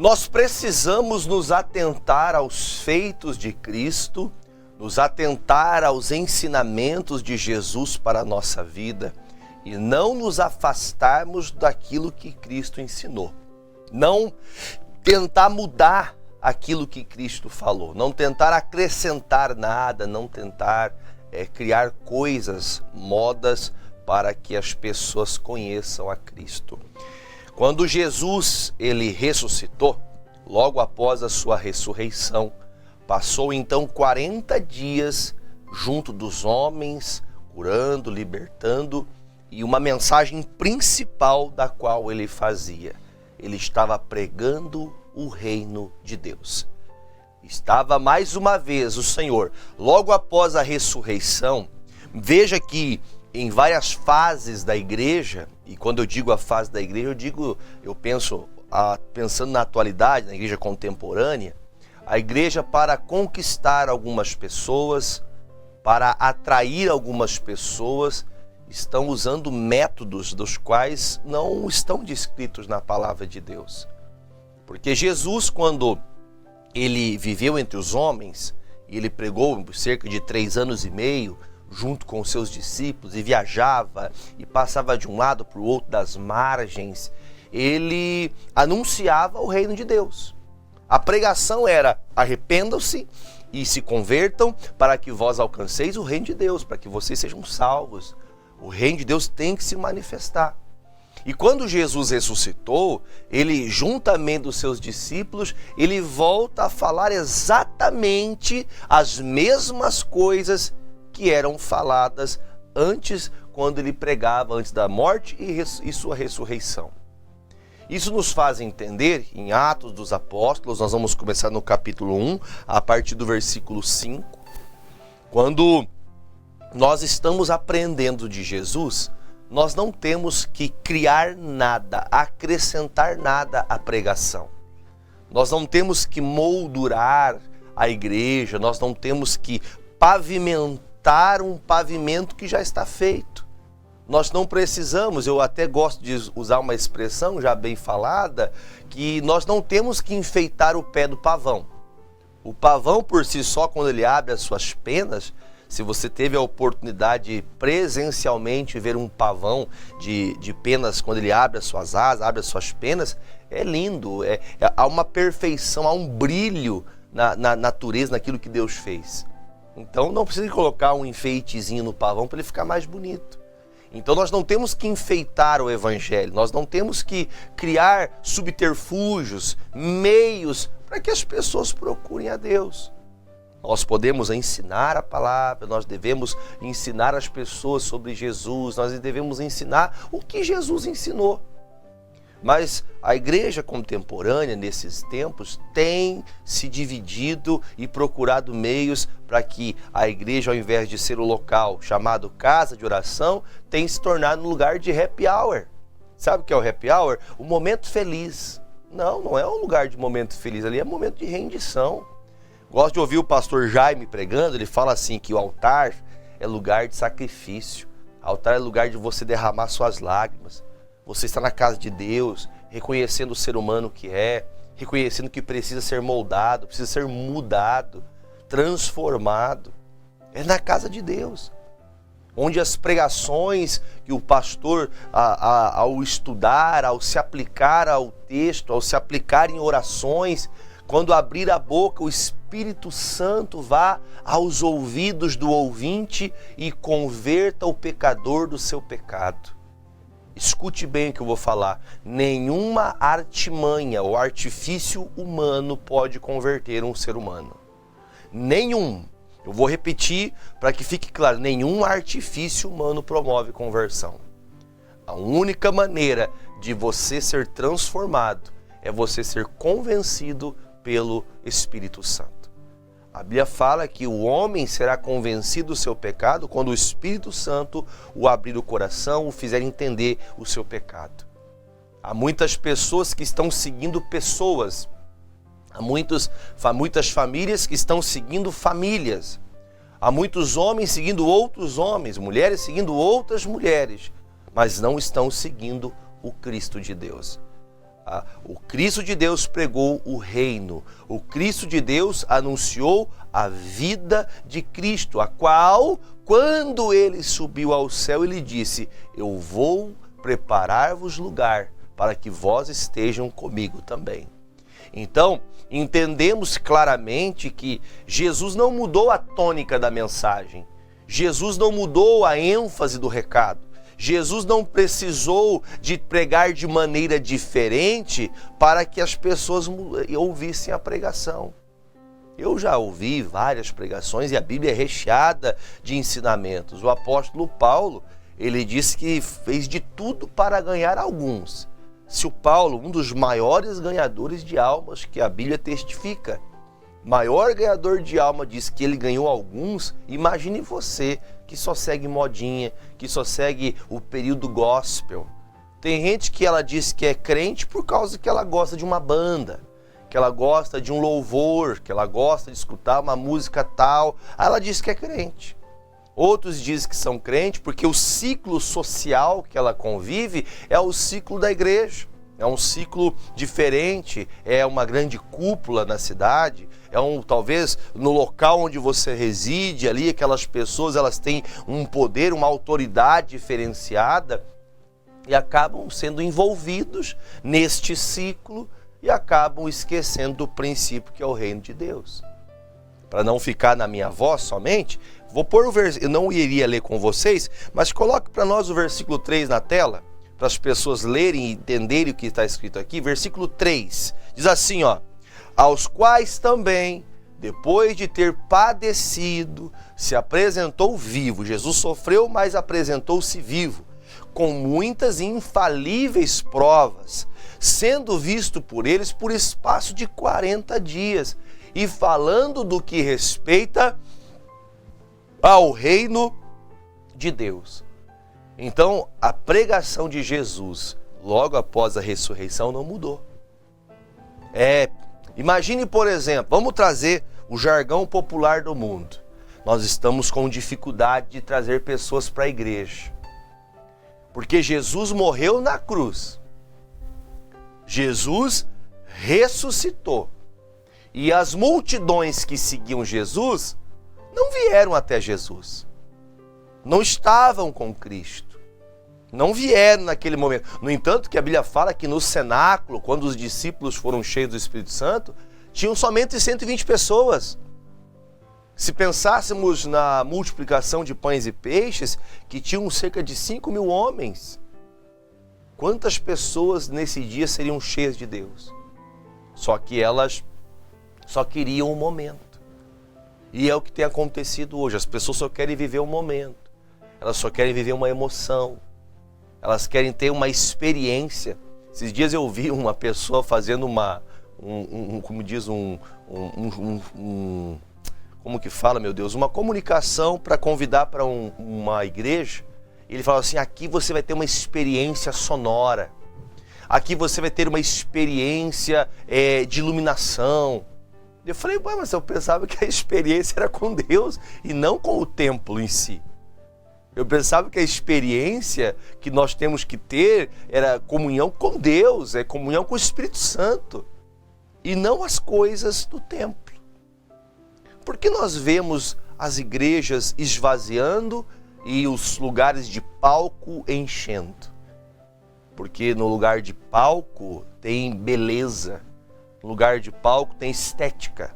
Nós precisamos nos atentar aos feitos de Cristo, nos atentar aos ensinamentos de Jesus para a nossa vida e não nos afastarmos daquilo que Cristo ensinou. Não tentar mudar aquilo que Cristo falou, não tentar acrescentar nada, não tentar criar coisas, modas para que as pessoas conheçam a Cristo. Quando Jesus ele ressuscitou, logo após a sua ressurreição, passou então 40 dias junto dos homens, curando, libertando, e uma mensagem principal da qual ele fazia. Ele estava pregando o reino de Deus. Estava mais uma vez o Senhor, logo após a ressurreição, veja que em várias fases da igreja, e quando eu digo a fase da igreja, eu penso pensando na atualidade, na igreja contemporânea, a igreja para conquistar algumas pessoas, para atrair algumas pessoas, estão usando métodos dos quais não estão descritos na palavra de Deus. Porque Jesus, quando ele viveu entre os homens, e ele pregou por cerca de 3 anos e meio, junto com os seus discípulos, e viajava, e passava de um lado para o outro das margens, ele anunciava o reino de Deus. A pregação era: arrependam-se e se convertam para que vós alcanceis o reino de Deus, para que vocês sejam salvos. O reino de Deus tem que se manifestar. E quando Jesus ressuscitou, ele, juntamente dos seus discípulos, ele volta a falar exatamente as mesmas coisas que eram faladas antes, quando ele pregava antes da morte e sua ressurreição. Isso nos faz entender, em Atos dos Apóstolos, nós vamos começar no capítulo 1, a partir do versículo 5, quando nós estamos aprendendo de Jesus, nós não temos que criar nada, acrescentar nada à pregação. Nós não temos que moldurar a igreja, nós não temos que pavimentar um pavimento que já está feito. Nós não precisamos, eu até gosto de usar uma expressão já bem falada, que nós não temos que enfeitar o pé do pavão. O pavão por si só, quando ele abre as suas penas, se você teve a oportunidade de presencialmente ver um pavão de penas, quando ele abre as suas asas, abre as suas penas, é lindo, há uma perfeição, há um brilho na natureza, naquilo que Deus fez. Então não precisa colocar um enfeitezinho no pavão para ele ficar mais bonito. Então nós não temos que enfeitar o evangelho, nós não temos que criar subterfúgios, meios para que as pessoas procurem a Deus. Nós podemos ensinar a palavra, nós devemos ensinar as pessoas sobre Jesus, nós devemos ensinar o que Jesus ensinou. Mas a igreja contemporânea, nesses tempos, tem se dividido e procurado meios para que a igreja, ao invés de ser o local chamado casa de oração, tem se tornado um lugar de happy hour. Sabe o que é o happy hour? O momento feliz. Não é um lugar de momento feliz, ali é momento de rendição. Gosto de ouvir o pastor Jaime pregando, ele fala assim que o altar é lugar de sacrifício. O altar é lugar de você derramar suas lágrimas. Você está na casa de Deus, reconhecendo o ser humano que é, reconhecendo que precisa ser moldado, precisa ser mudado, transformado. É na casa de Deus, onde as pregações que o pastor, ao estudar, ao se aplicar ao texto, ao se aplicar em orações, quando abrir a boca, o Espírito Santo vá aos ouvidos do ouvinte e converta o pecador do seu pecado. Escute bem o que eu vou falar. Nenhuma artimanha ou artifício humano pode converter um ser humano. Nenhum. Eu vou repetir para que fique claro. Nenhum artifício humano promove conversão. A única maneira de você ser transformado é você ser convencido pelo Espírito Santo. A Bíblia fala que o homem será convencido do seu pecado quando o Espírito Santo o abrir o coração, o fizer entender o seu pecado. Há muitas pessoas que estão seguindo pessoas. Há muitas famílias que estão seguindo famílias. Há muitos homens seguindo outros homens, mulheres seguindo outras mulheres, mas não estão seguindo o Cristo de Deus. O Cristo de Deus pregou o reino. O Cristo de Deus anunciou a vida de Cristo, a qual, quando ele subiu ao céu, ele disse: eu vou preparar-vos lugar para que vós estejam comigo também. Então, entendemos claramente que Jesus não mudou a tônica da mensagem. Jesus não mudou a ênfase do recado. Jesus não precisou de pregar de maneira diferente para que as pessoas ouvissem a pregação. Eu já ouvi várias pregações e a Bíblia é recheada de ensinamentos. O apóstolo Paulo, ele disse que fez de tudo para ganhar alguns. Se o Paulo, um dos maiores ganhadores de almas que a Bíblia testifica, maior ganhador de alma, diz que ele ganhou alguns, imagine você que só segue modinha, que só segue o período gospel. Tem gente que ela diz que é crente por causa que ela gosta de uma banda, que ela gosta de um louvor, que ela gosta de escutar uma música tal, aí ela diz que é crente. Outros dizem que são crentes porque o ciclo social que ela convive é o ciclo da igreja. É um ciclo diferente, é uma grande cúpula na cidade, talvez no local onde você reside ali, aquelas pessoas elas têm um poder, uma autoridade diferenciada e acabam sendo envolvidos neste ciclo e acabam esquecendo do princípio que é o reino de Deus. Para não ficar na minha voz somente, vou pôr o versículo, eu não iria ler com vocês, mas coloque para nós o versículo 3 na tela, para as pessoas lerem e entenderem o que está escrito aqui. Versículo 3, diz assim, aos quais também, depois de ter padecido, se apresentou vivo. Jesus sofreu, mas apresentou-se vivo, com muitas e infalíveis provas, sendo visto por eles por espaço de 40 dias, e falando do que respeita ao reino de Deus. Então, a pregação de Jesus, logo após a ressurreição, não mudou. Imagine, por exemplo, vamos trazer o jargão popular do mundo. Nós estamos com dificuldade de trazer pessoas para a igreja, porque Jesus morreu na cruz. Jesus ressuscitou. E as multidões que seguiam Jesus não vieram até Jesus. Não estavam com Cristo. Não vieram naquele momento. No entanto, que a Bíblia fala que no cenáculo, quando os discípulos foram cheios do Espírito Santo, tinham somente 120 pessoas. Se pensássemos na multiplicação de pães e peixes, que tinham cerca de 5.000 homens, quantas pessoas nesse dia seriam cheias de Deus? Só que elas só queriam um momento. E é o que tem acontecido hoje. As pessoas só querem viver um momento. Elas só querem viver uma emoção. Elas querem ter uma experiência. Esses dias eu vi uma pessoa fazendo como que fala, meu Deus? Uma comunicação para convidar para uma igreja. Ele falou assim, aqui você vai ter uma experiência sonora. Aqui você vai ter uma experiência de iluminação. Eu falei, mas eu pensava que a experiência era com Deus e não com o templo em si. Eu pensava que a experiência que nós temos que ter era comunhão com Deus, comunhão com o Espírito Santo, e não as coisas do templo. Por que nós vemos as igrejas esvaziando e os lugares de palco enchendo? Porque no lugar de palco tem beleza, no lugar de palco tem estética,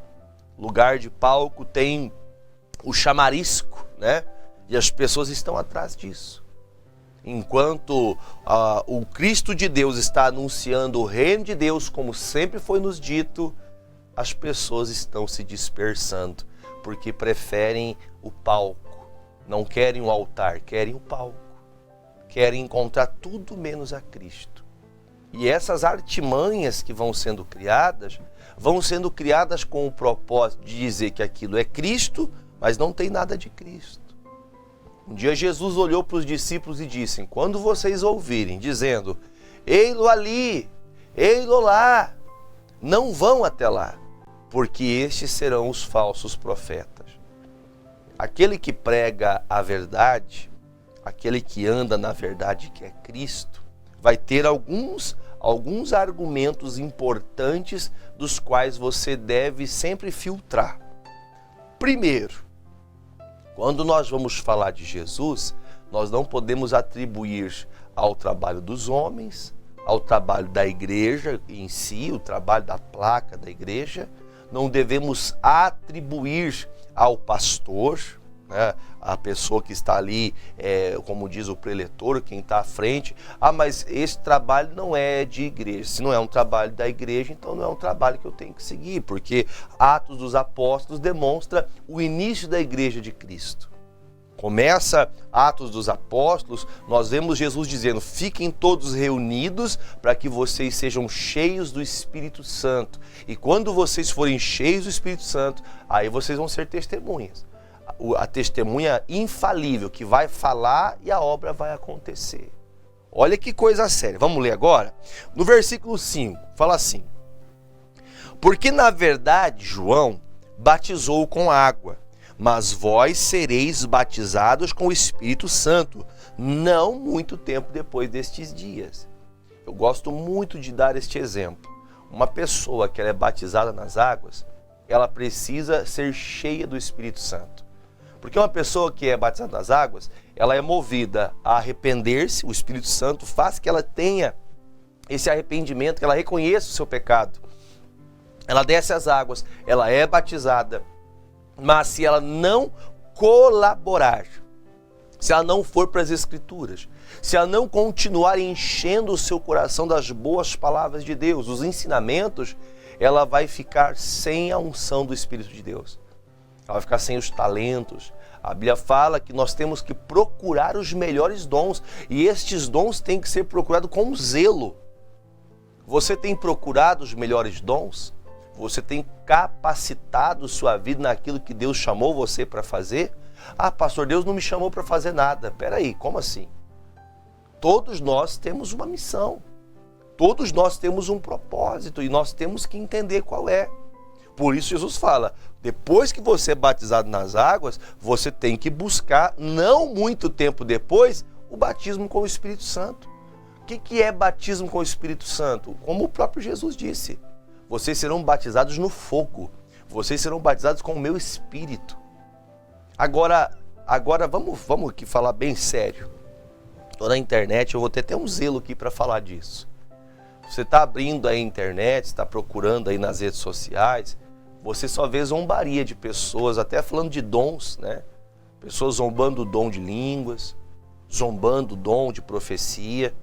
no lugar de palco tem o chamarisco, né? E as pessoas estão atrás disso. Enquanto o Cristo de Deus está anunciando o reino de Deus, como sempre foi nos dito, as pessoas estão se dispersando, porque preferem o palco. Não querem o altar, querem o palco. Querem encontrar tudo menos a Cristo. E essas artimanhas que vão sendo criadas com o propósito de dizer que aquilo é Cristo, mas não tem nada de Cristo. Um dia Jesus olhou para os discípulos e disse, quando vocês ouvirem dizendo, ei-lo ali, ei-lo lá, não vão até lá, porque estes serão os falsos profetas. Aquele que prega a verdade, aquele que anda na verdade que é Cristo, vai ter alguns argumentos importantes dos quais você deve sempre filtrar. Primeiro, quando nós vamos falar de Jesus, nós não podemos atribuir ao trabalho dos homens, ao trabalho da igreja em si, o trabalho da placa da igreja. Não devemos atribuir ao pastor, né, a pessoa que está ali, como diz o preletor, quem está à frente. Mas esse trabalho não é de igreja. Se não é um trabalho da igreja, então não é um trabalho que eu tenho que seguir, porque Atos dos Apóstolos demonstra o início da igreja de Cristo. Começa Atos dos Apóstolos, nós vemos Jesus dizendo: fiquem todos reunidos para que vocês sejam cheios do Espírito Santo. E quando vocês forem cheios do Espírito Santo, aí vocês vão ser testemunhas. A testemunha infalível que vai falar e a obra vai acontecer. Olha que coisa séria. Vamos ler agora? No versículo 5, fala assim: porque na verdade João batizou com água, mas vós sereis batizados com o Espírito Santo, não muito tempo depois destes dias. Eu gosto muito de dar este exemplo. Uma pessoa que ela é batizada nas águas, ela precisa ser cheia do Espírito Santo. Porque uma pessoa que é batizada nas águas, ela é movida a arrepender-se, o Espírito Santo faz que ela tenha esse arrependimento, que ela reconheça o seu pecado. Ela desce as águas, ela é batizada, mas se ela não colaborar, se ela não for para as Escrituras, se ela não continuar enchendo o seu coração das boas palavras de Deus, os ensinamentos, ela vai ficar sem a unção do Espírito de Deus. Ela vai ficar sem os talentos. A Bíblia fala que nós temos que procurar os melhores dons, e estes dons têm que ser procurados com zelo. Você tem procurado os melhores dons? Você tem capacitado sua vida naquilo que Deus chamou você para fazer? Pastor, Deus não me chamou para fazer nada. Peraí, como assim? Todos nós temos uma missão. Todos nós temos um propósito e nós temos que entender qual é. Por isso Jesus fala, depois que você é batizado nas águas, você tem que buscar, não muito tempo depois, o batismo com o Espírito Santo. O que é batismo com o Espírito Santo? Como o próprio Jesus disse, vocês serão batizados no fogo, vocês serão batizados com o meu Espírito. Agora vamos aqui falar bem sério. Estou na internet, eu vou ter até um zelo aqui para falar disso. Você está abrindo aí a internet, está procurando aí nas redes sociais, você só vê zombaria de pessoas, até falando de dons, né? Pessoas zombando o dom de línguas, zombando o dom de profecia.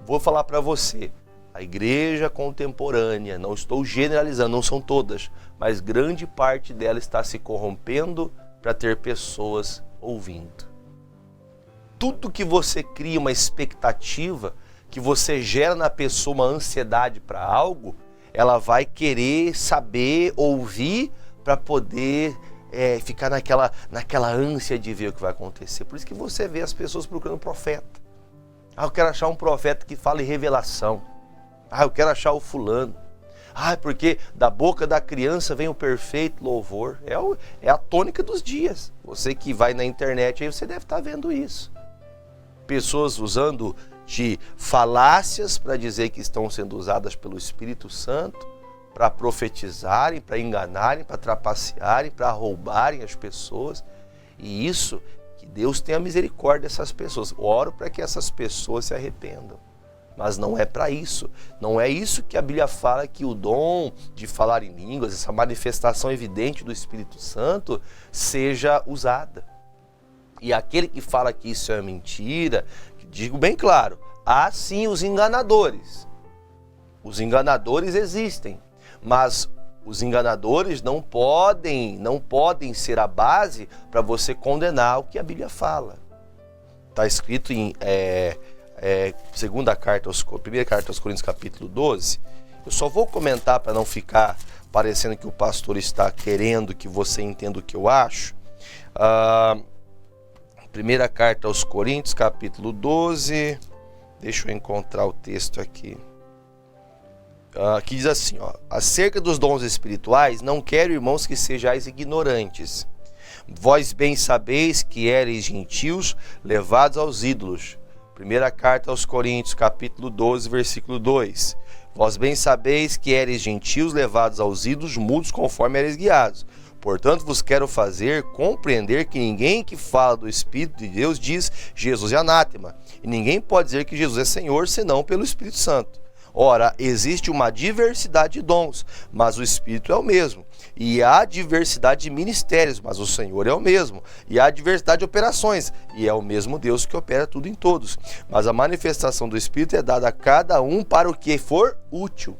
Vou falar para você, a igreja contemporânea, não estou generalizando, não são todas, mas grande parte dela está se corrompendo para ter pessoas ouvindo. Tudo que você cria uma expectativa, que você gera na pessoa uma ansiedade para algo, ela vai querer saber, ouvir, para poder ficar naquela ânsia de ver o que vai acontecer. Por isso que você vê as pessoas procurando profeta. Eu quero achar um profeta que fale revelação. Eu quero achar o fulano. Porque da boca da criança vem o perfeito louvor. É a tônica dos dias. Você que vai na internet, aí você deve estar vendo isso. Pessoas usando de falácias para dizer que estão sendo usadas pelo Espírito Santo, para profetizarem, para enganarem, para trapacearem, para roubarem as pessoas. E isso, que Deus tenha misericórdia dessas pessoas. Oro para que essas pessoas se arrependam. Mas não é para isso. Não é isso que a Bíblia fala, que o dom de falar em línguas, essa manifestação evidente do Espírito Santo, seja usada. E aquele que fala que isso é mentira, digo bem claro, há sim os enganadores. Os enganadores existem, mas os enganadores não podem ser a base para você condenar o que a Bíblia fala. Está escrito em primeira carta aos Coríntios, capítulo 12. Eu só vou comentar para não ficar parecendo que o pastor está querendo que você entenda o que eu acho. Primeira carta aos Coríntios, capítulo 12. Deixa eu encontrar o texto aqui. Que diz assim, acerca dos dons espirituais, não quero, irmãos, que sejais ignorantes. Vós bem sabeis que ereis gentios levados aos ídolos, Primeira carta aos Coríntios, capítulo 12, versículo 2. Vós bem sabeis que eres gentios levados aos ídolos mudos conforme eres guiados. Portanto, vos quero fazer compreender que ninguém que fala do Espírito de Deus diz Jesus é anátema. E ninguém pode dizer que Jesus é Senhor senão pelo Espírito Santo. Ora, existe uma diversidade de dons, mas o Espírito é o mesmo. E há diversidade de ministérios, mas o Senhor é o mesmo. E há diversidade de operações, e é o mesmo Deus que opera tudo em todos. Mas a manifestação do Espírito é dada a cada um para o que for útil.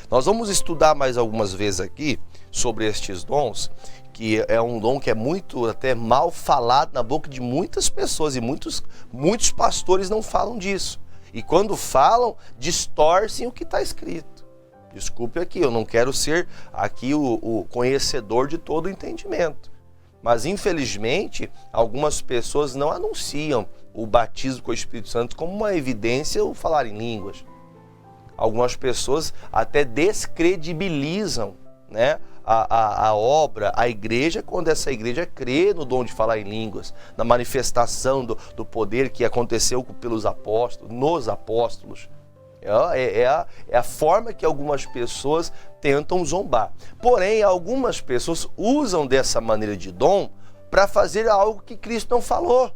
Nós vamos estudar mais algumas vezes aqui sobre estes dons, que é um dom que é muito até mal falado na boca de muitas pessoas, e muitos pastores não falam disso. E quando falam, distorcem o que está escrito. Desculpe aqui, eu não quero ser aqui o conhecedor de todo o entendimento. Mas, infelizmente, algumas pessoas não anunciam o batismo com o Espírito Santo como uma evidência o falar em línguas. Algumas pessoas até descredibilizam, né, a obra, a igreja, quando essa igreja crê no dom de falar em línguas, na manifestação do poder que aconteceu pelos apóstolos, nos apóstolos. É a forma que algumas pessoas tentam zombar. Porém, algumas pessoas usam dessa maneira de dom para fazer algo que Cristo não falou,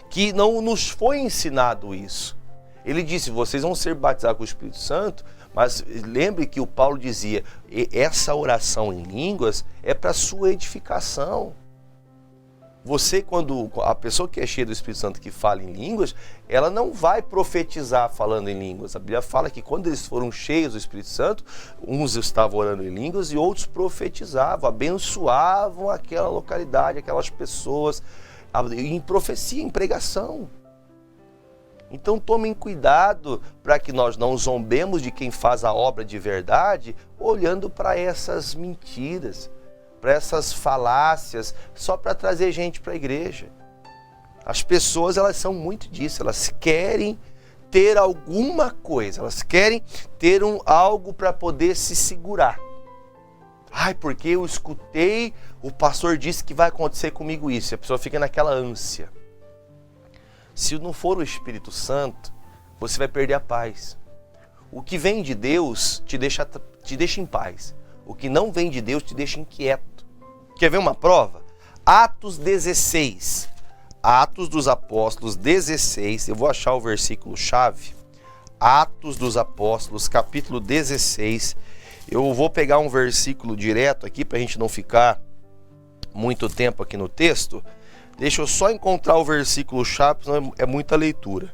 que não nos foi ensinado isso. Ele disse, vocês vão ser batizados com o Espírito Santo, mas lembre que o Paulo dizia, essa oração em línguas é para sua edificação. Quando a pessoa que é cheia do Espírito Santo que fala em línguas, ela não vai profetizar falando em línguas. A Bíblia fala que quando eles foram cheios do Espírito Santo, uns estavam orando em línguas e outros profetizavam, abençoavam aquela localidade, aquelas pessoas, em profecia, em pregação. Então tomem cuidado para que nós não zombemos de quem faz a obra de verdade, olhando para essas mentiras, para essas falácias, só para trazer gente para a igreja. As pessoas, elas são muito disso, elas querem ter alguma coisa, elas querem ter algo para poder se segurar. Ai, porque eu escutei, o pastor disse que vai acontecer comigo isso, e a pessoa fica naquela ânsia. Se não for o Espírito Santo, você vai perder a paz. O que vem de Deus te deixa em paz. O que não vem de Deus te deixa inquieto. Quer ver uma prova? Atos 16. Atos dos Apóstolos 16. Eu vou achar o versículo chave. Atos dos Apóstolos, capítulo 16. Eu vou pegar um versículo direto aqui para a gente não ficar muito tempo aqui no texto. Deixa eu só encontrar o versículo chave, senão é muita leitura.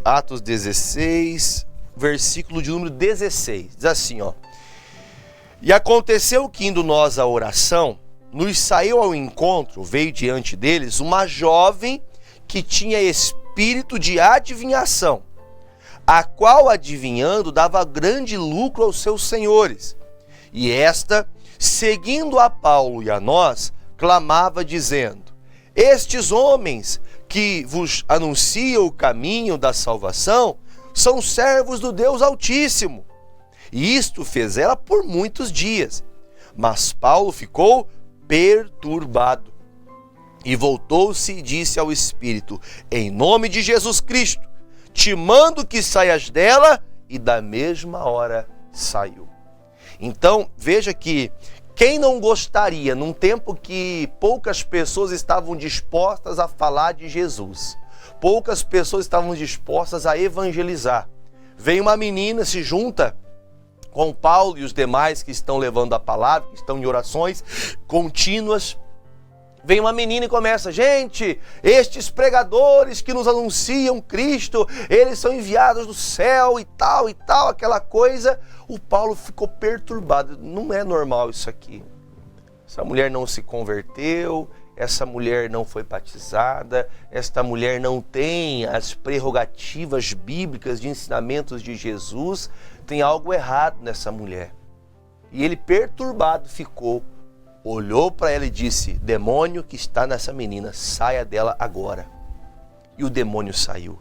Atos 16, versículo de número 16. Diz assim, ó. E aconteceu que, indo nós à oração, nos saiu ao encontro, veio diante deles, uma jovem que tinha espírito de adivinhação, a qual, adivinhando, dava grande lucro aos seus senhores. E esta, seguindo a Paulo e a nós, clamava, dizendo, estes homens que vos anunciam o caminho da salvação são servos do Deus Altíssimo. E isto fez ela por muitos dias. Mas Paulo ficou perturbado e voltou-se e disse ao Espírito, em nome de Jesus Cristo, te mando que saias dela, e da mesma hora saiu. Então, veja que quem não gostaria, num tempo que poucas pessoas estavam dispostas a falar de Jesus, poucas pessoas estavam dispostas a evangelizar, vem uma menina, se junta com Paulo e os demais que estão levando a palavra, que estão em orações contínuas, vem uma menina e começa, gente, estes pregadores que nos anunciam Cristo, eles são enviados do céu e tal, aquela coisa. O Paulo ficou perturbado, não é normal isso aqui. Essa mulher não se converteu, essa mulher não foi batizada, esta mulher não tem as prerrogativas bíblicas de ensinamentos de Jesus, tem algo errado nessa mulher. E ele perturbado ficou, olhou para ela e disse, demônio que está nessa menina, saia dela agora. E o demônio saiu.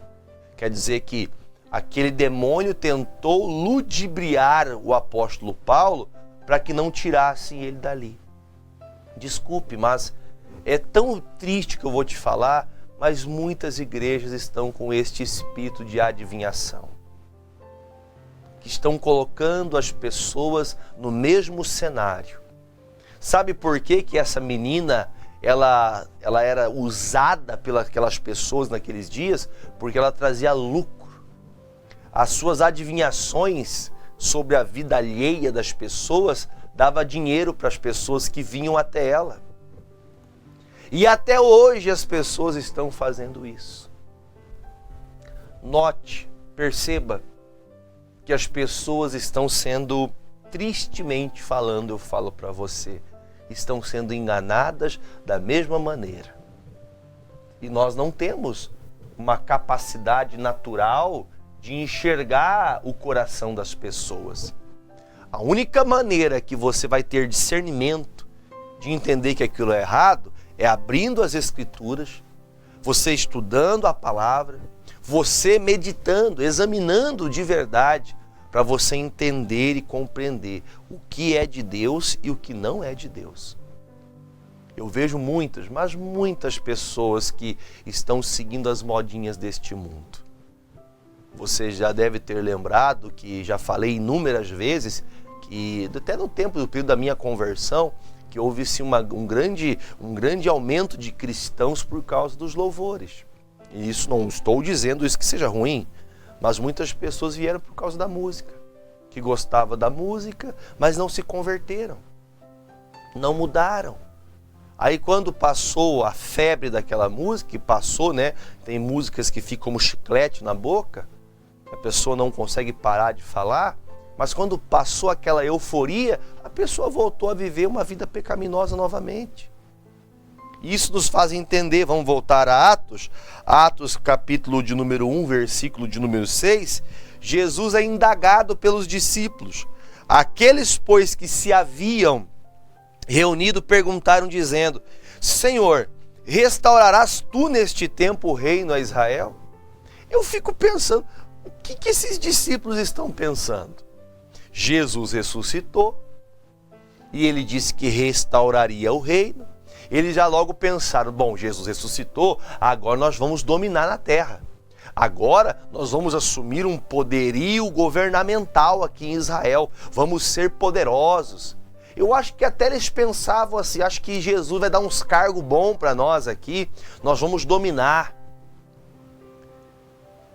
Quer dizer que aquele demônio tentou ludibriar o apóstolo Paulo para que não tirassem ele dali. Desculpe, mas é tão triste que eu vou te falar, mas muitas igrejas estão com este espírito de adivinhação, que estão colocando as pessoas no mesmo cenário. Sabe por que que essa menina, ela era usada pelas aquelas pessoas naqueles dias? Porque ela trazia lucro. As suas adivinhações sobre a vida alheia das pessoas dava dinheiro para as pessoas que vinham até ela. E até hoje as pessoas estão fazendo isso. Note, perceba que as pessoas estão sendo, tristemente falando, eu falo para você, estão sendo enganadas da mesma maneira. E nós não temos uma capacidade natural de enxergar o coração das pessoas. A única maneira que você vai ter discernimento de entender que aquilo é errado é abrindo as Escrituras, você estudando a palavra, você meditando, examinando de verdade, para você entender e compreender o que é de Deus e o que não é de Deus. Eu vejo muitas, mas muitas pessoas que estão seguindo as modinhas deste mundo. Você já deve ter lembrado que já falei inúmeras vezes que até no tempo do período da minha conversão, que houve-se um grande aumento de cristãos por causa dos louvores. E isso, não estou dizendo isso que seja ruim, mas muitas pessoas vieram por causa da música, que gostavam da música, mas não se converteram, não mudaram. Aí quando passou a febre daquela música, que passou, né? Tem músicas que ficam como chiclete na boca, a pessoa não consegue parar de falar, mas quando passou aquela euforia, a pessoa voltou a viver uma vida pecaminosa novamente. Isso nos faz entender, vamos voltar a Atos capítulo de número 1, versículo de número 6, Jesus é indagado pelos discípulos. Aqueles, pois, que se haviam reunido, perguntaram dizendo: Senhor, restaurarás tu neste tempo o reino a Israel? Eu fico pensando, o que esses discípulos estão pensando? Jesus ressuscitou e ele disse que restauraria o reino. Eles já logo pensaram, bom, Jesus ressuscitou, agora nós vamos dominar na terra. Agora nós vamos assumir um poderio governamental aqui em Israel. Vamos ser poderosos. Eu acho que até eles pensavam assim, acho que Jesus vai dar uns cargos bons para nós aqui, nós vamos dominar.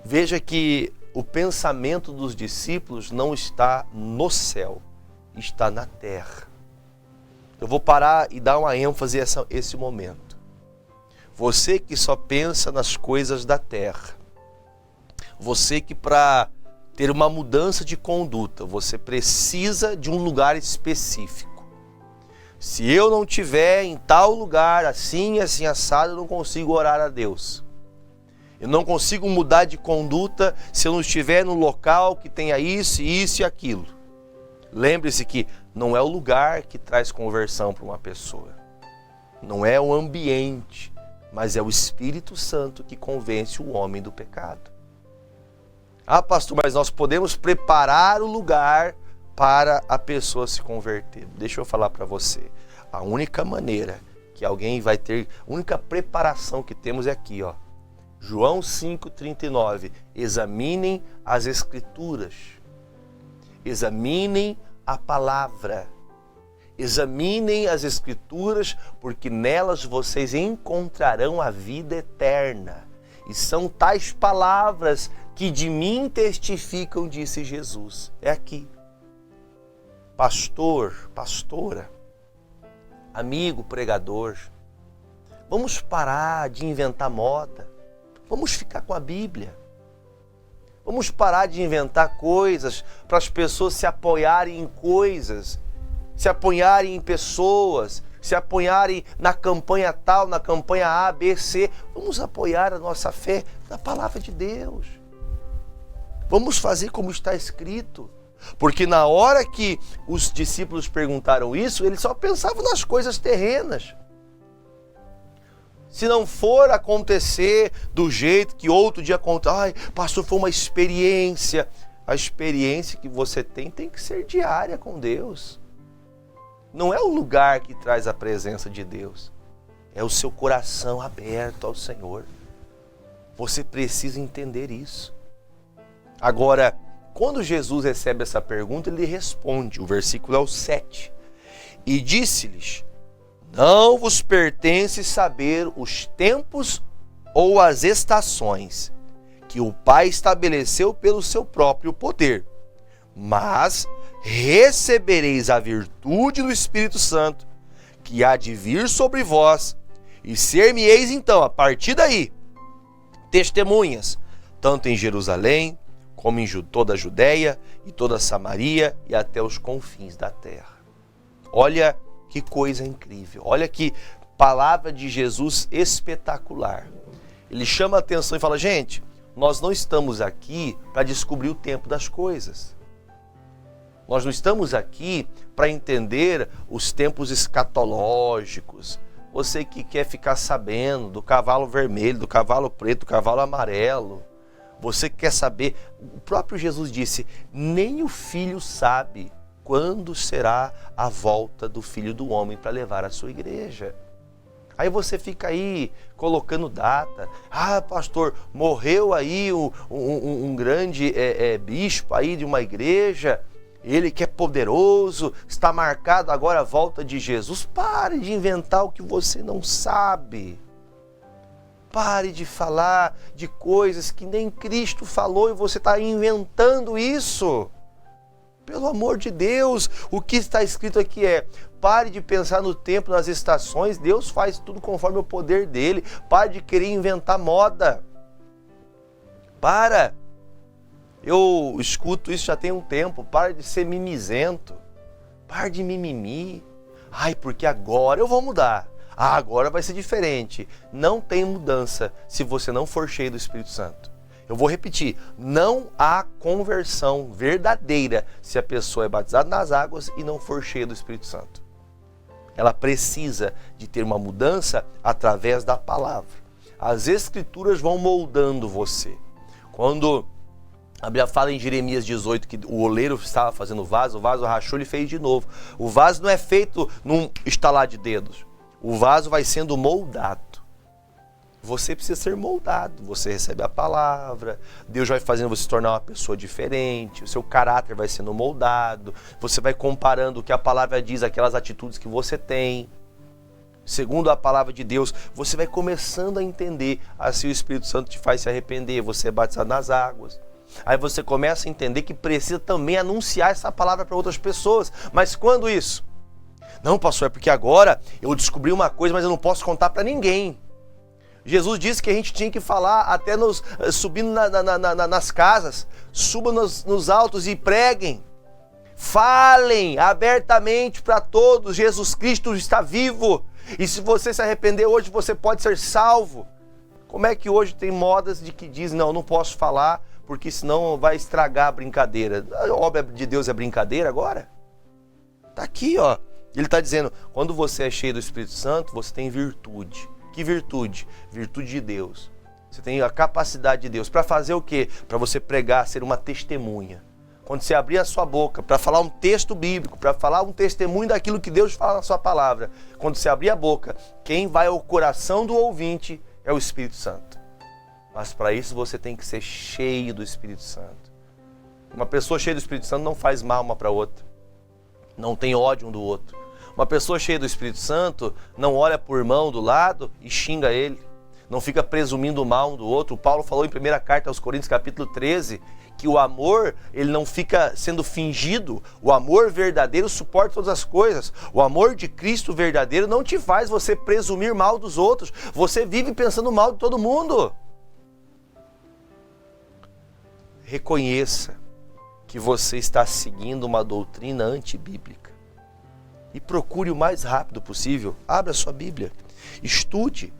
Veja que o pensamento dos discípulos não está no céu, está na terra. Eu vou parar e dar uma ênfase a esse momento. Você que só pensa nas coisas da terra, você que para ter uma mudança de conduta, você precisa de um lugar específico. Se eu não estiver em tal lugar, assim, assim, assado, eu não consigo orar a Deus. Eu não consigo mudar de conduta se eu não estiver no local que tenha isso, isso e aquilo. Lembre-se que não é o lugar que traz conversão para uma pessoa. Não é o ambiente, mas é o Espírito Santo que convence o homem do pecado. Ah, pastor, mas nós podemos preparar o lugar para a pessoa se converter. Deixa eu falar para você. A única maneira que alguém vai ter, a única preparação que temos é aqui, ó. João 5,39. Examinem as Escrituras. Examinem a palavra. Examinem as Escrituras, porque nelas vocês encontrarão a vida eterna. E são tais palavras que de mim testificam, disse Jesus. É aqui. Pastor, pastora, amigo, pregador, vamos parar de inventar moda. Vamos ficar com a Bíblia. Vamos parar de inventar coisas para as pessoas se apoiarem em coisas, se apoiarem em pessoas, se apoiarem na campanha tal, na campanha A, B, C. Vamos apoiar a nossa fé na palavra de Deus. Vamos fazer como está escrito. Porque na hora que os discípulos perguntaram isso, eles só pensavam nas coisas terrenas. Se não for acontecer do jeito que outro dia aconteceu, ai, pastor, foi uma experiência. A experiência que você tem que ser diária com Deus. Não é o lugar que traz a presença de Deus. É o seu coração aberto ao Senhor. Você precisa entender isso. Agora, quando Jesus recebe essa pergunta, ele responde, o versículo é o 7. E disse-lhes: não vos pertence saber os tempos ou as estações que o Pai estabeleceu pelo seu próprio poder, mas recebereis a virtude do Espírito Santo, que há de vir sobre vós, e ser-me-eis então, a partir daí, testemunhas, tanto em Jerusalém, como em toda a Judéia e toda a Samaria e até os confins da terra. Olha que coisa incrível, olha que palavra de Jesus espetacular. Ele chama a atenção e fala: gente, nós não estamos aqui para descobrir o tempo das coisas. Nós não estamos aqui para entender os tempos escatológicos. Você que quer ficar sabendo do cavalo vermelho, do cavalo preto, do cavalo amarelo. Você que quer saber, o próprio Jesus disse, nem o Filho sabe quando será a volta do Filho do Homem para levar a sua igreja. Aí você fica aí colocando data. Ah, pastor, morreu aí um grande bispo aí de uma igreja. Ele que é poderoso, está marcado agora a volta de Jesus. Pare de inventar o que você não sabe. Pare de falar de coisas que nem Cristo falou e você está inventando isso. Pelo amor de Deus, o que está escrito aqui é: pare de pensar no tempo, nas estações. Deus faz tudo conforme o poder dele. Pare de querer inventar moda. Para. Eu escuto isso já tem um tempo. Para de ser mimizento. Para de mimimi. Ai, porque agora eu vou mudar. Ah, agora vai ser diferente. Não tem mudança se você não for cheio do Espírito Santo. Eu vou repetir, não há conversão verdadeira se a pessoa é batizada nas águas e não for cheia do Espírito Santo. Ela precisa de ter uma mudança através da palavra. As Escrituras vão moldando você. Quando a Bíblia fala em Jeremias 18 que o oleiro estava fazendo o vaso rachou, ele fez de novo. O vaso não é feito num estalar de dedos. O vaso vai sendo moldado. Você precisa ser moldado. Você recebe a palavra, Deus vai fazendo você se tornar uma pessoa diferente, o seu caráter vai sendo moldado, você vai comparando o que a palavra diz, aquelas atitudes que você tem. Segundo a palavra de Deus, você vai começando a entender, assim o Espírito Santo te faz se arrepender, você é batizado nas águas. Aí você começa a entender que precisa também anunciar essa palavra para outras pessoas. Mas quando isso? Não, pastor, é porque agora eu descobri uma coisa, mas eu não posso contar para ninguém. Jesus disse que a gente tinha que falar até subindo nas casas. Subam nos altos e preguem. Falem abertamente para todos. Jesus Cristo está vivo. E se você se arrepender hoje, você pode ser salvo. Como é que hoje tem modas de que diz, não posso falar, porque senão vai estragar a brincadeira. A obra de Deus é brincadeira agora? Está aqui, ó. Ele está dizendo, quando você é cheio do Espírito Santo, você tem virtude. Que virtude? Virtude de Deus. Você tem a capacidade de Deus. Para fazer o quê? Para você pregar, ser uma testemunha. Quando você abrir a sua boca para falar um texto bíblico, para falar um testemunho daquilo que Deus fala na sua palavra, quando você abrir a boca, quem vai ao coração do ouvinte é o Espírito Santo. Mas para isso você tem que ser cheio do Espírito Santo. Uma pessoa cheia do Espírito Santo não faz mal uma para outra. Não tem ódio um do outro. Uma pessoa cheia do Espírito Santo não olha para o irmão do lado e xinga ele. Não fica presumindo o mal um do outro. O Paulo falou em 1ª carta aos Coríntios, capítulo 13, que o amor, ele não fica sendo fingido. O amor verdadeiro suporta todas as coisas. O amor de Cristo verdadeiro não te faz você presumir mal dos outros. Você vive pensando mal de todo mundo. Reconheça que você está seguindo uma doutrina antibíblica. E procure o mais rápido possível. Abra sua Bíblia. Estude.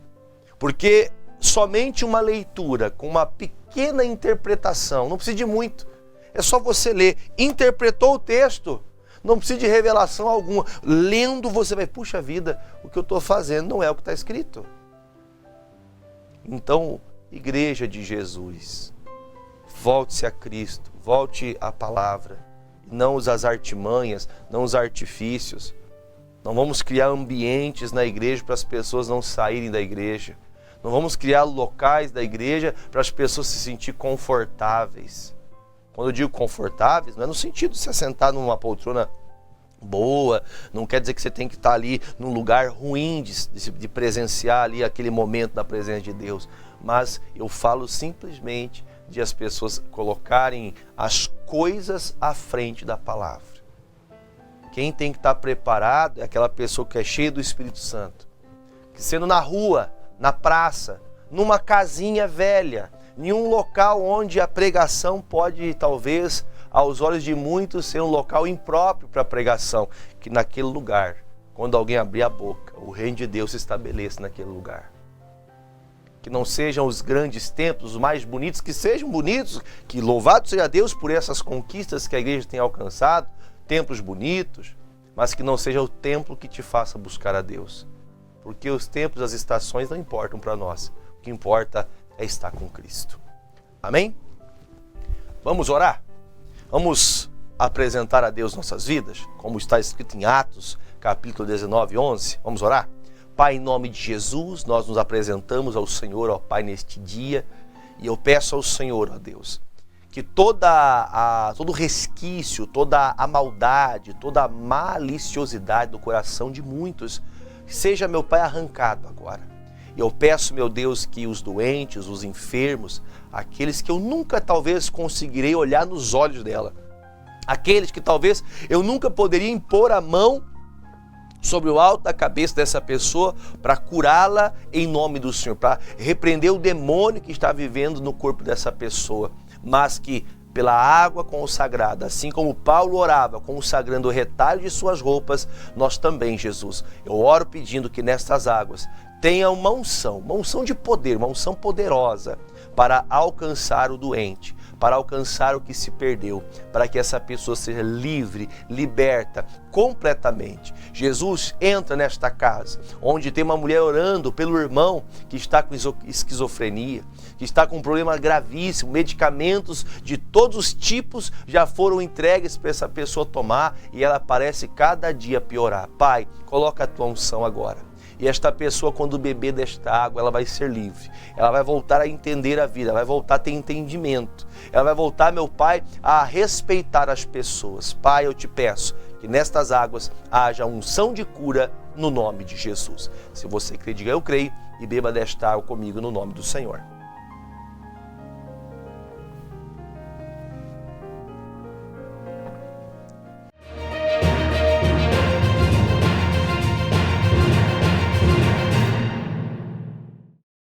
Porque somente uma leitura com uma pequena interpretação, não precisa de muito. É só você ler. Interpretou o texto. Não precisa de revelação alguma. Lendo você vai, puxa vida, o que eu estou fazendo não é o que está escrito. Então, Igreja de Jesus, volte-se a Cristo. Volte à palavra. Não as artimanhas, não os artifícios. Não vamos criar ambientes na igreja para as pessoas não saírem da igreja. Não vamos criar locais da igreja para as pessoas se sentir confortáveis. Quando eu digo confortáveis, não é no sentido de se assentar numa poltrona boa, não quer dizer que você tem que estar ali num lugar ruim de presenciar ali aquele momento da presença de Deus. Mas eu falo simplesmente de as pessoas colocarem as coisas à frente da palavra. Quem tem que estar preparado é aquela pessoa que é cheia do Espírito Santo. Que sendo na rua, na praça, numa casinha velha, em um local onde a pregação pode, talvez, aos olhos de muitos, ser um local impróprio para a pregação, que naquele lugar, quando alguém abrir a boca, o reino de Deus se estabeleça naquele lugar. Que não sejam os grandes templos, os mais bonitos, que sejam bonitos, que louvado seja Deus por essas conquistas que a igreja tem alcançado, templos bonitos, mas que não seja o templo que te faça buscar a Deus. Porque os templos, as estações não importam para nós. O que importa é estar com Cristo. Amém? Vamos orar? Vamos apresentar a Deus nossas vidas, como está escrito em Atos, capítulo 19, 11. Vamos orar? Pai, em nome de Jesus, nós nos apresentamos ao Senhor, ó Pai, neste dia. E eu peço ao Senhor, ó Deus, que todo resquício, toda a maldade, toda a maliciosidade do coração de muitos seja, meu Pai, arrancado agora. E eu peço, meu Deus, que os doentes, os enfermos, aqueles que eu nunca talvez conseguirei olhar nos olhos dela, aqueles que talvez eu nunca poderia impor a mão sobre o alto da cabeça dessa pessoa para curá-la em nome do Senhor, para repreender o demônio que está vivendo no corpo dessa pessoa, mas que pela água consagrada, assim como Paulo orava, consagrando o retalho de suas roupas, nós também, Jesus, eu oro pedindo que nestas águas tenha uma unção de poder, uma unção poderosa para alcançar o doente, para alcançar o que se perdeu, para que essa pessoa seja livre, liberta completamente. Jesus, entra nesta casa, onde tem uma mulher orando pelo irmão que está com esquizofrenia, que está com um problema gravíssimo, medicamentos de todos os tipos já foram entregues para essa pessoa tomar e ela parece cada dia piorar. Pai, coloca a tua unção agora. E esta pessoa, quando beber desta água, ela vai ser livre. Ela vai voltar a entender a vida, ela vai voltar a ter entendimento. Ela vai voltar, meu Pai, a respeitar as pessoas. Pai, eu te peço que nestas águas haja unção de cura no nome de Jesus. Se você crê, diga eu creio e beba desta água comigo no nome do Senhor.